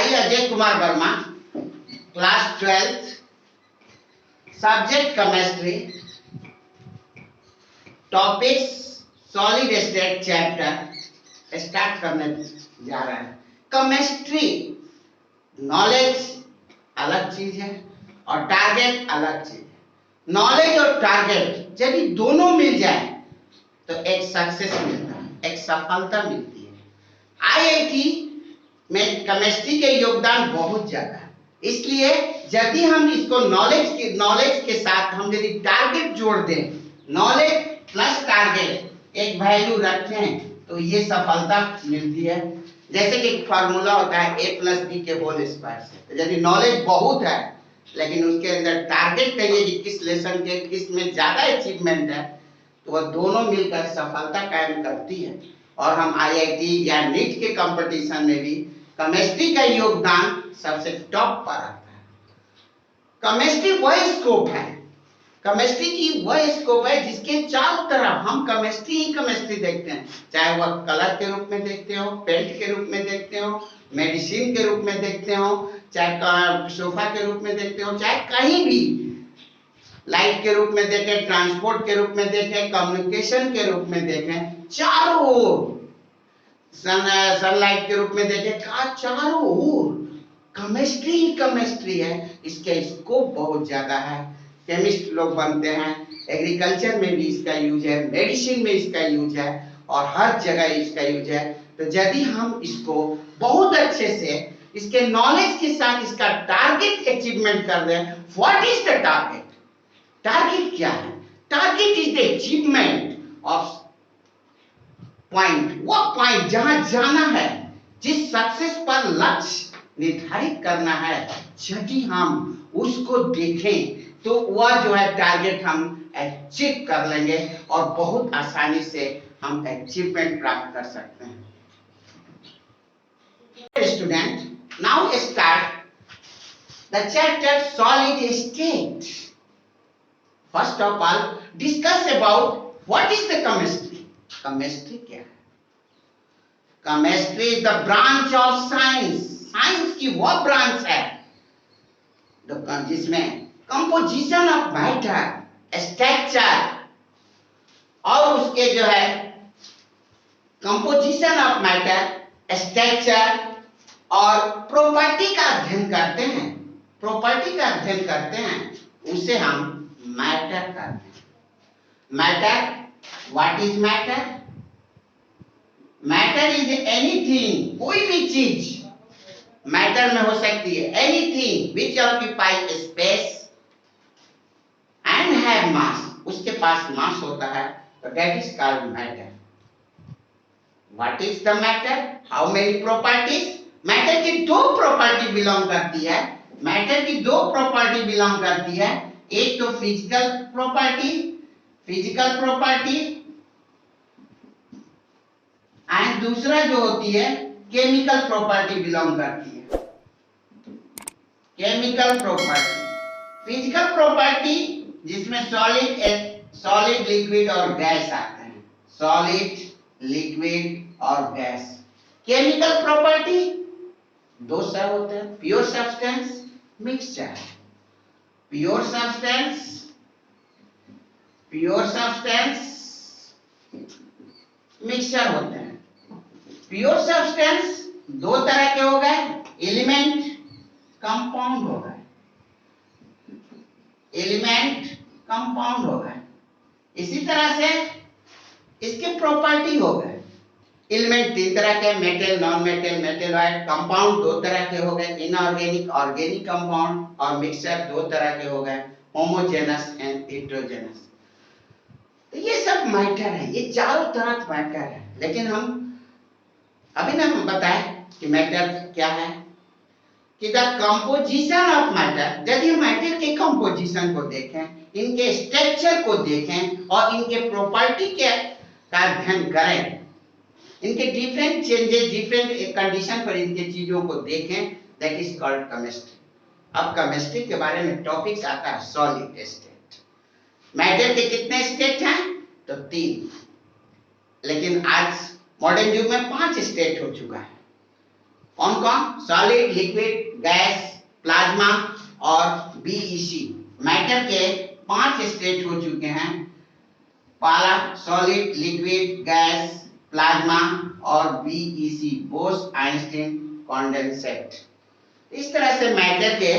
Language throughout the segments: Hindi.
I, Ajay Kumar Verma, class 12th, subject chemistry, topics solid state chapter start करने जा रहा है। केमिस्ट्री नॉलेज अलग चीज है और टारगेट अलग चीज है। नॉलेज और टारगेट यदि दोनों मिल जाए तो एक सक्सेस मिलता है, एक सफलता मिलती है। आईआईटी में केमिस्ट्री के योगदान बहुत ज्यादा है, इसलिए यदि हम इसको नॉलेज के साथ हम यदि टारगेट जोड़ दें, नॉलेज प्लस टारगेट एक वैल्यू रखें तो ये सफलता मिलती है। जैसे कि फार्मूला होता है a+b के होल स्क्वायर से। यदि नॉलेज बहुत है लेकिन उसके अंदर टारगेट कहिए कि किस लेसन के किस में ज्यादा अचीवमेंट है तो वह दोनों मिलकर सफलता कायम करती है। और हम आईआईटी या नीट के कंपटीशन में भी केमिस्ट्री का योगदान सबसे टॉप पर आता है। केमिस्ट्री वह स्कोप है, केमिस्ट्री की वह स्कोप है जिसके चारों तरफ हम केमिस्ट्री ही केमिस्ट्री देखते हैं, चाहे वह कलर के रूप में देखते हो, पेंट के रूप में देखते हो, मेडिसिन के रूप में देखते हो, चाहे सोफा के रूप में देखते हो, चाहे कहीं भी लाइट के रूप में देखें, ट्रांसपोर्ट के रूप में देखें, कम्युनिकेशन के रूप में देखें, चारों ओर सनलाइट के रूप में देखें, चारों ओर केमिस्ट्री ही केमिस्ट्री है। इसके स्कोप बहुत ज्यादा है। केमिस्ट लोग बनते हैं, एग्रीकल्चर में भी इसका यूज है, मेडिसिन में इसका यूज है और हर जगह इसका यूज है। तो यदि हम इसको बहुत अच्छे से इसके नॉलेज के साथ इसका टारगेट अचीवमेंट कर दें, what is the target? Target क्या है? Target is the achievement of point, वो पॉइंट जहां जाना है, जिस सक्सेस पर लक्ष्य निर्धारित करना है, यदि हम उसको देखें तो वह जो है टारगेट हम अचीव कर लेंगे और बहुत आसानी से हम अचीवमेंट प्राप्त कर सकते हैं। Student, now start the chapter solid state. First of all discuss about what is the chemistry. Chemistry क्या है? Chemistry is the branch of science. Science की वह ब्रांच है जिसमें कंपोजिशन ऑफ मैटर, स्ट्रक्चर और उसके जो है कंपोजिशन ऑफ मैटर, स्ट्रक्चर और प्रॉपर्टी का अध्ययन करते हैं। प्रॉपर्टी का अध्ययन करते हैं उसे हम मैटर कहते हैं। Matter, what is matter? Matter is anything, कोई भी चीज मैटर में हो सकती है। Anything which occupy space and have मास, उसके पास मास होता है तो that is called matter. What is the matter? How many properties? Matter की दो प्रॉपर्टी बिलोंग करती है। मैटर की दो प्रॉपर्टी बिलोंग करती है। एक तो फिजिकल प्रॉपर्टी एंड दूसरा जो होती है केमिकल प्रॉपर्टी बिलोंग करती है। केमिकल प्रॉपर्टी, फिजिकल प्रॉपर्टी जिसमें सॉलिड, लिक्विड और गैस आते हैं। सॉलिड, लिक्विड और गैस। केमिकल प्रॉपर्टी दो सब होते हैं, pure substance, mixture. Pure substance, mixture होते हैं। प्योर सब्सटेंस दो तरह के हो गए, एलिमेंट, कंपाउंड हो गए। एलिमेंट, कंपाउंड हो गए। इसी तरह से इसके प्रॉपर्टी हो गए। एलिमेंट तीन तरह के, metal, non metal, metalloid. Compound दो तरह के हो गए, इनऑर्गेनिक, ऑर्गेनिक कंपाउंड। और मिक्सचर दो तरह के हो गए, होमोजेनस एंड हेटेरोजेनस। तो ये सब मैटर है, ये चारों तरह मैटर है। लेकिन हम अभी ना बताएं कि मैटर क्या है, कि द कंपोजिशन ऑफ मैटर। यदि मैटर के कंपोजिशन को देखें, इनके स्ट्रक्चर को देखें और इनके प्रॉपर्टी के का अध्ययन करें, इनके डिफरेंट चेंजेस, डिफरेंट कंडीशन पर इनके चीजों को देखें, दैट इज कॉल्ड केमिस्ट्री। अब केमिस्ट्री के बारे में टॉपिक्स आता है सॉलिड स्टेट। मैटर के कितने स्टेट हैं? तो 3। लेकिन आज मॉडर्न युग में 5 स्टेट हो चुका है। कौन कौन? सॉलिड, लिक्विड, गैस, प्लाज्मा और बीईसी। मैटर के 5 स्टेट हो चुके हैं, पहला सॉलिड, लिक्विड, गैस, प्लाज्मा और बीईसी, बोस आइंस्टीन कंडेंसेट। इस तरह से मैटर के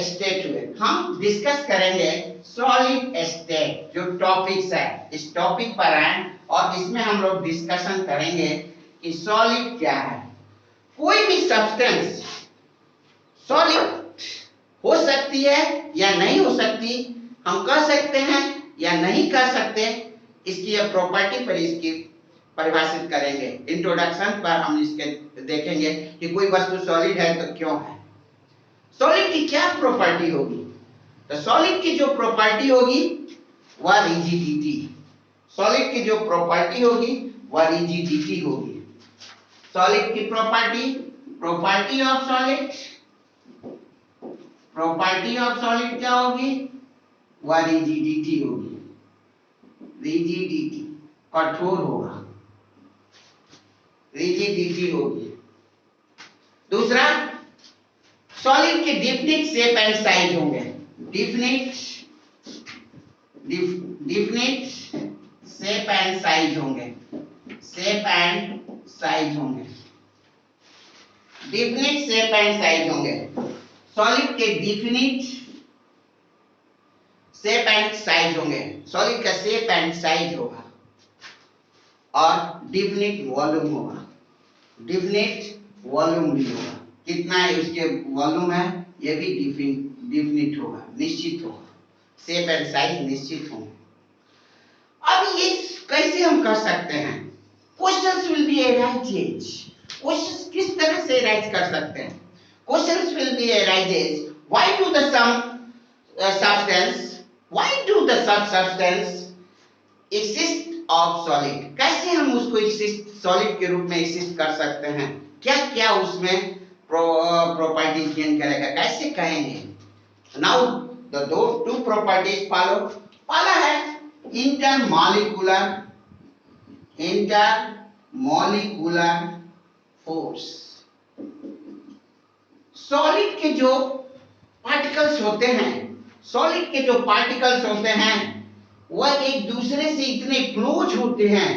स्टेट हुए। हम डिस्कस करेंगे सॉलिड स्टेट, जो टॉपिक्स है इस टॉपिक पर आए और इसमें हम लोग डिस्कशन करेंगे कि सॉलिड क्या है। कोई भी सब्सटेंस सॉलिड हो सकती है या नहीं हो सकती, हम कह सकते हैं या नहीं कह सकते, इसकी प्रॉपर्टी पर इसकी परिभाषित करेंगे। इंट्रोडक्शन पर हम इसके देखेंगे कि कोई वस्तु सॉलिड है तो क्यों है, सॉलिड की क्या प्रॉपर्टी होगी। तो सॉलिड की जो प्रॉपर्टी होगी वह रिजिडिटी, सॉलिड की जो प्रॉपर्टी होगी वह रिजिडिटी होगी। सॉलिड की property, property of solid, property of solid क्या होगी? वह रिजिडिटी होगी, रिजिडिटी, कठोर होगा, रिजिडिटी होगी। दूसरा, सॉलिड के डिफिनिट शेप एंड साइज होंगे, डिफिनिट शेप एंड साइज होंगे, शेप एंड साइज होंगे, डिफिनिट शेप एंड साइज होंगे। सॉलिड के डिफिनिट शेप एंड साइज होंगे, सॉलिड का शेप एंड साइज होगा और डिफिनिट वॉल्यूम होगा, डिफिनिट वॉल्यूम भी होगा, कितना है उसके वॉल्यूम है ये भी डिफिनिट होगा, निश्चित होगा, शेप एंड साइज निश्चित होंगे। अब ये कैसे हम कर सकते हैं? Questions will be arises, questions किस तरह से अराइज कर सकते हैं? Questions will be arises, why do the substance, why do the substance exist of solid, कैसे हम उसको सॉलिड के रूप में एक्सिस्ट कर सकते हैं, क्या क्या उसमें प्रॉपर्टी गेन करेगा, कैसे कहेंगे? Now the two properties follow. पहला है इंटरमॉलिक्यूलर फोर्स। सॉलिड के जो पार्टिकल्स होते हैं, सॉलिड के जो पार्टिकल्स होते हैं वह एक दूसरे से इतने क्लोज होते हैं,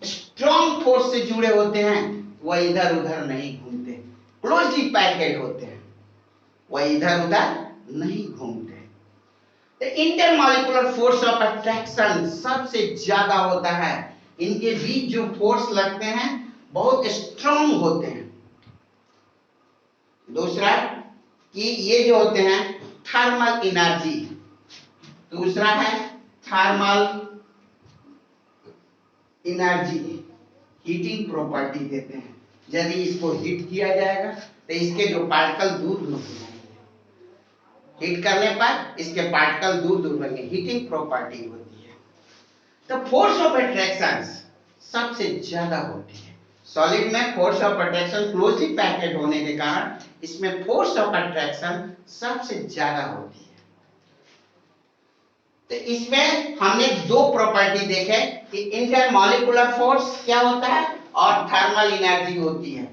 स्ट्रॉन्ग फोर्स से जुड़े होते हैं, वह इधर उधर नहीं घूमते, क्लोजली पैकेड होते हैं, वह इधर उधर नहीं घूमते। तो इंटरमॉलिक्यूलर फोर्स ऑफ अट्रैक्शन सबसे ज्यादा होता है, इनके बीच जो फोर्स लगते हैं बहुत स्ट्रॉन्ग होते हैं। दूसरा कि ये जो होते हैं थर्मल एनर्जी, दूसरा है थर्मल एनर्जी, हीटिंग प्रॉपर्टी देते हैं। यदि इसको हीट किया जाएगा तो इसके जो पार्टिकल दूर दूर जाएंगे, हीट करने पर इसके पार्टिकल दूर दूर होंगे, हीटिंग प्रॉपर्टी होती है। तो फोर्स ऑफ अट्रैक्शन सबसे ज्यादा होती है सॉलिड में। Force of attraction closely packed होने के कारण इसमें फोर्स ऑफ अट्रैक्शन सबसे ज्यादा होती है। तो इसमें हमने दो प्रॉपर्टी देखे कि इंटरमॉलिक्यूलर फोर्स क्या होता है और थर्मल एनर्जी होती है।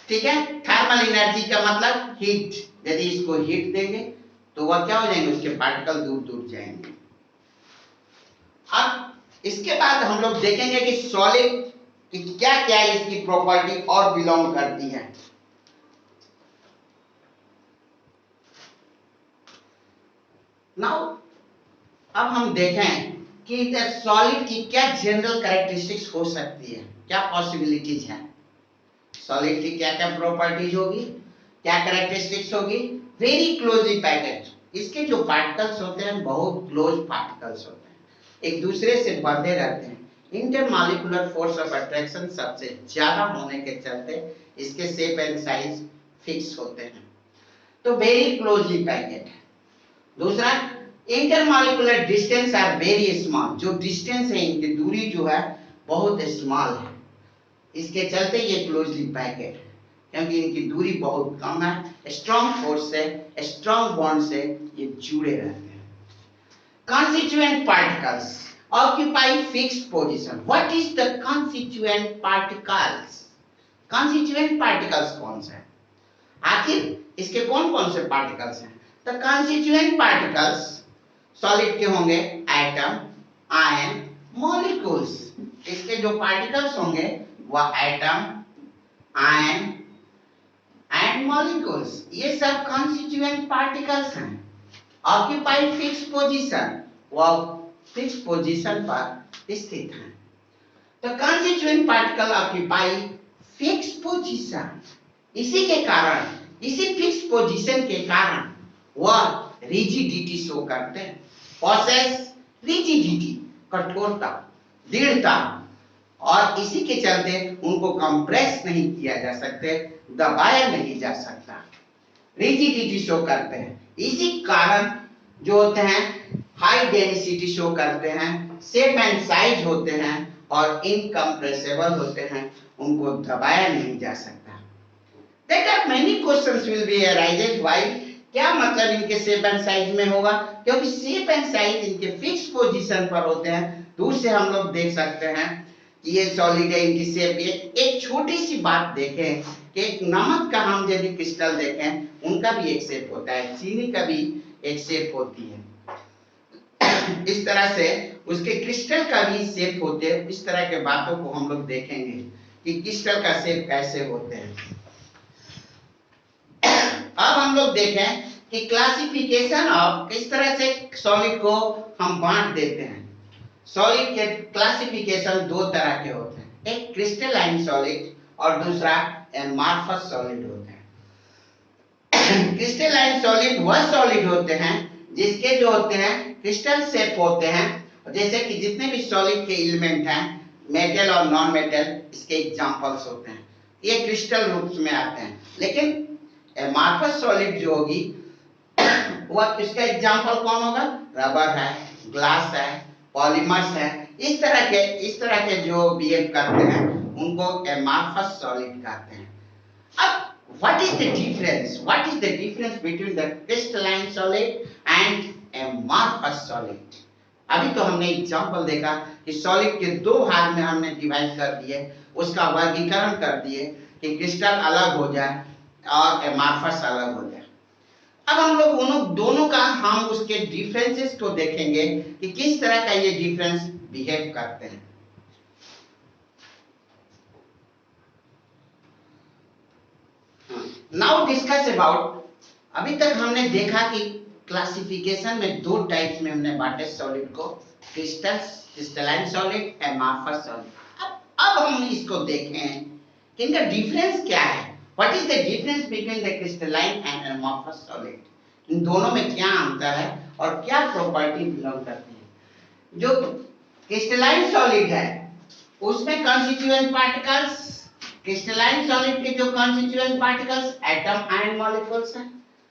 ठीक है, थर्मल एनर्जी का मतलब हीट, यदि इसको हीट देंगे तो वह क्या हो जाएंगे, उसके पार्टिकल दूर दूर जाएंगे। अब इसके बाद हम लोग देखेंगे कि सॉलिड कि क्या क्या इसकी प्रॉपर्टी और बिलोंग करती है। नाउ अब हम देखें कि सॉलिड की क्या जनरल कैरेक्टरिस्टिक्स हो सकती है, क्या पॉसिबिलिटीज है, सॉलिड की क्या क्या प्रॉपर्टीज होगी, क्या कैरेक्टरिस्टिक्स होगी। वेरी क्लोजली पैकेड, इसके जो पार्टिकल्स होते हैं बहुत क्लोज पार्टिकल्स होते हैं, एक दूसरे से बंधे रहते हैं। इंटरमॉलिक्यूलर फोर्स ऑफ अट्रैक्शन सबसे ज्यादा होने के चलते इसके शेप एंड साइज फिक्स होते हैं, तो वेरी क्लोजली पैकेड है। दूसरा, intermolecular distance are very small, जो डिस्टेंस है इनकी दूरी जो है बहुत स्मॉल है, इसके चलते ये क्लोजली पैकेड है क्योंकि इनकी दूरी बहुत कम है, स्ट्रॉन्ग फोर्स से, स्ट्रॉन्ग बॉन्ड से ये जुड़े रहते हैं। Constituent particles occupy fixed position. What is the constituent particles? Constituent particles कौन से हैं? आखिर इसके कौन कौन से पार्टिकल्स हैं? तो कॉन्स्टिट्यूएंट पार्टिकल्स सॉलिड के होंगे एटम, आयन, मॉलिक्यूल्स। इसके जो पार्टिकल्स होंगे वह एटम, आयन एंड मॉलिक्यूल्स, ये सब कॉन्स्टिट्यूएंट पार्टिकल्स हैं। ऑक्यूपाई फिक्स पोजीशन, वह फिक्स पोजीशन पर स्थित हैं। तो constituent particle occupy fix position, इसी के कारण, इसी फिक्स पोजीशन के कारण वह रिजिडिटी शो करते हैं। पोसेस रिजिडिटी, कठोरता, दृढ़ता, और इसी के चलते उनको कंप्रेस नहीं किया जा सकते, दबाया नहीं जा सकता, रिजिडिटी शो करते हैं। इसी कारण जो होते हैं हाई डेंसिटी शो करते हैं, शेप एंड साइज होते हैं और इनकम्प्रेसिबल होते हैं, उनको दबाया नहीं जा सकता। There are many questions will be arises why, क्या मतलब इनके शेप एंड साइज में होगा? क्योंकि शेप एंड साइज इनके फिक्स पोजीशन पर होते हैं। दूर से हम लोग देख सकते हैं कि ये सॉलिड है, इनकी शेप। ये एक छोटी सी बात देखें कि एक नमक का हम यदि क्रिस्टल देखें, उनका भी एक शेप होता है, चीनी का भी एक शेप होती है। इस तरह से उसके क्रिस्टल का भी शेप होते हैं। इस तरह के बातों को हम लोग देखेंगे कि क्रिस्टल का शेप कैसे होते हैं। अब हम लोग देखें कि क्लासिफिकेशन ऑफ, किस तरह से सॉलिड को हम बांट देते हैं। सॉलिड के क्लासिफिकेशन दो तरह के होते हैं, एक क्रिस्टलाइन सॉलिड और दूसरा एमार्फस सॉलिड होते हैं। क्रिस्टलाइन सॉलिड वह सॉलिड होते हैं जिसके जो होते हैं क्रिस्टल शेप होते हैं। जैसे कि जितने भी सॉलिड के एलिमेंट हैं, मेटल और नॉन मेटल, इसके एग्जांपल्स होते हैं, ये क्रिस्टल रूप में आते हैं। लेकिन एमार्फस सॉलिड जो होगी वह, इसका एग्जांपल कौन होगा? रबर है, ग्लास है, पॉलीमर्स है। इस तरह के जो बिहेव करते हैं उनको एमार्फस सॉलिड कहते हैं। अब what is the difference? What is the difference between the crystalline solid and amorphous solid? अभी तो हमने एग्जांपल देखा कि सॉलिड के दो भाग में हमने डिवाइड कर दिए, उसका वर्गीकरण कर दिए कि क्रिस्टल अलग हो जाए और एमार्फस अलग हो जाए। अब हम लोग उन दोनों का, हम उसके डिफरेंसेस को देखेंगे कि किस तरह का ये डिफरेंस बिहेव करते हैं। नाउ डिस्कस अबाउट, अभी तक हमने देखा कि क्लासिफिकेशन में दो टाइप्स में हमने बांटे सॉलिड को, क्रिस्टलाइन सॉलिड, एमार्फस सॉलिड। अब हम इसको देखें कि इनका डिफरेंस क्या है। What is the difference between the crystalline and amorphous solid? इन दोनों में क्या अंतर है और क्या प्रॉपर्टी बिलोंग करती है। जो क्रिस्टलाइन सॉलिड है उसमें कॉन्स्टिट्यूएंट पार्टिकल्स, क्रिस्टलाइन सॉलिड के जो constituent particles atom, ion, molecules हैं,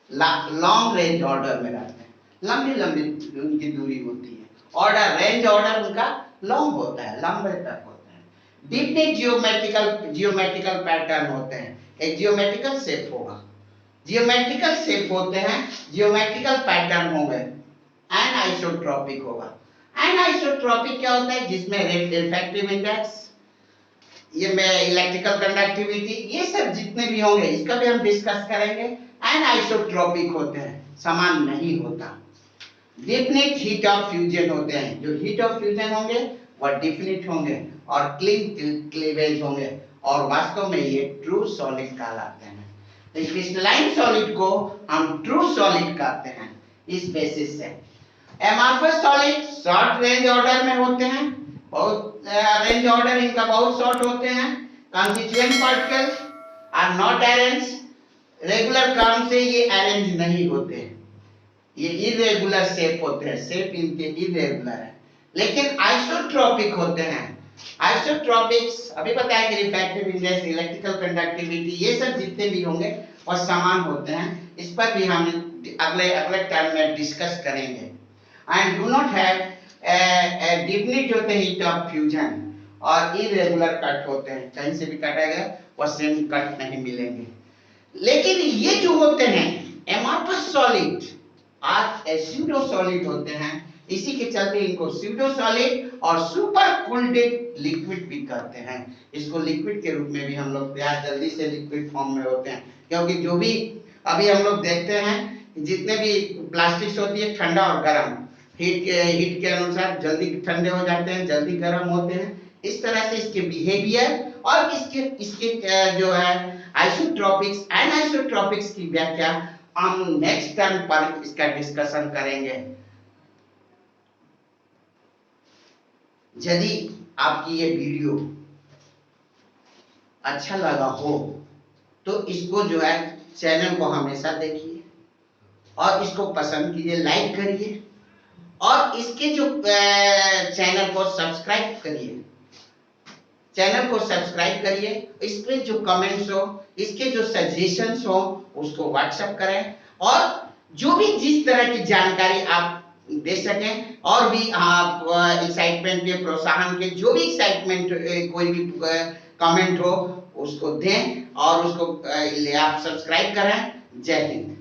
लॉन्ग रेंज ऑर्डर में रहते हैं, लंबी लंबी उनकी दूरी होती है, ऑर्डर, रेंज ऑर्डर उनका लॉन्ग होता है, लंबे तक होता है। डिफिनिट जियोमेट्रिकल पैटर्न होते हैं, एक जियोमेट्रिकल शेप होगा, जियोमेट्रिकल शेप होते हैं, जियोमेट्रिकल पैटर्न होंगे, एनाइसोट्रॉपिक होगा। एनाइसोट्रॉपिक क्या होता है? जिसमें रिफ्रैक्टिव इंडेक्स, ये में इलेक्ट्रिकल कंडक्टिविटी, ये सब जितने भी होंगे इसका भी हम डिस्कस करेंगे। एनाइसोट्रॉपिक होते हैं, समान नहीं होता। डिफिनिट हीट ऑफ फ्यूजन होते हैं, जो हीट ऑफ फ्यूजन होंगे वह डिफिनिट होंगे और क्लीन क्लीवेज होंगे, और वास्तव में ये ट्रू सॉलिड कहलाते हैं। तो क्रिस्टलाइन सॉलिड को हम ट्रू सॉलिड कहते हैं इस बेसिस से। Amorphous solid short range order में होते हैं, बहुत रेंज ऑर्डर इनका बहुत शॉर्ट होते हैं। Constituent particles are not arrange, regular क्रम से ये अरेंज नहीं होते हैं, ये इरेगुलर शेप होते हैं, शेप इनके इरेगुलर है। लेकिन आइसोट्रॉपिक होते हैं। आइसोट्रॉपिक्स अभी बताया कि रिफ्रैक्टिव इंडेक्स, इलेक्ट्रिकल कंडक्टिविटी, ये सब जितने भी होंगे वो समान होते हैं। इस पर भी हम अगले टर्म में डिस्कस करेंगे। And do not have definite होते हैं हीट ऑफ फ्यूजन, और इरेगुलर कट होते हैं, कहीं से भी कटेगा वो सेम कट नहीं मिलेंगे। लेकिन ये जो होते हैं एमार्फस सॉलिड और स्यूडो सॉलिड होते हैं, इसी के चलते इनको स्यूडो सॉलिड और सुपर कूल्ड लिक्विड भी कहते हैं। इसको लिक्विड के रूप में भी हम लोग तैयार जल्दी से लिक्विड फॉर्म में होते हैं, क्योंकि जो भी अभी हम लोग देखते हैं जितने भी प्लास्टिक्स होती है ठंडा और गर्म, हीट के अनुसार जल्दी ठंडे हो जाते हैं, जल्दी गर्म होते हैं। इस तरह से इसके बिहेवियर और इसके जो है आइसोट्रॉपिक्स एनाइसोट्रॉपिक्स की व्याख्या हम नेक्स्ट टर्म पर इसका डिस्कशन करेंगे। यदि आपकी ये वीडियो अच्छा लगा हो तो इसको जो है चैनल को हमेशा देखिए और इसको पसंद कीजिए, लाइक करिए और इसके जो चैनल को सब्सक्राइब करिए, चैनल को सब्सक्राइब करिए। इसके जो कमेंट्स हो, इसके जो सजेशंस हो उसको व्हाट्सएप करें और जो भी जिस तरह की जानकारी आप दे सकें और भी आप एक्साइटमेंट के प्रोत्साहन के जो भी एक्साइटमेंट कोई भी कमेंट हो उसको दें और उसको आप सब्सक्राइब करें। जय हिंद।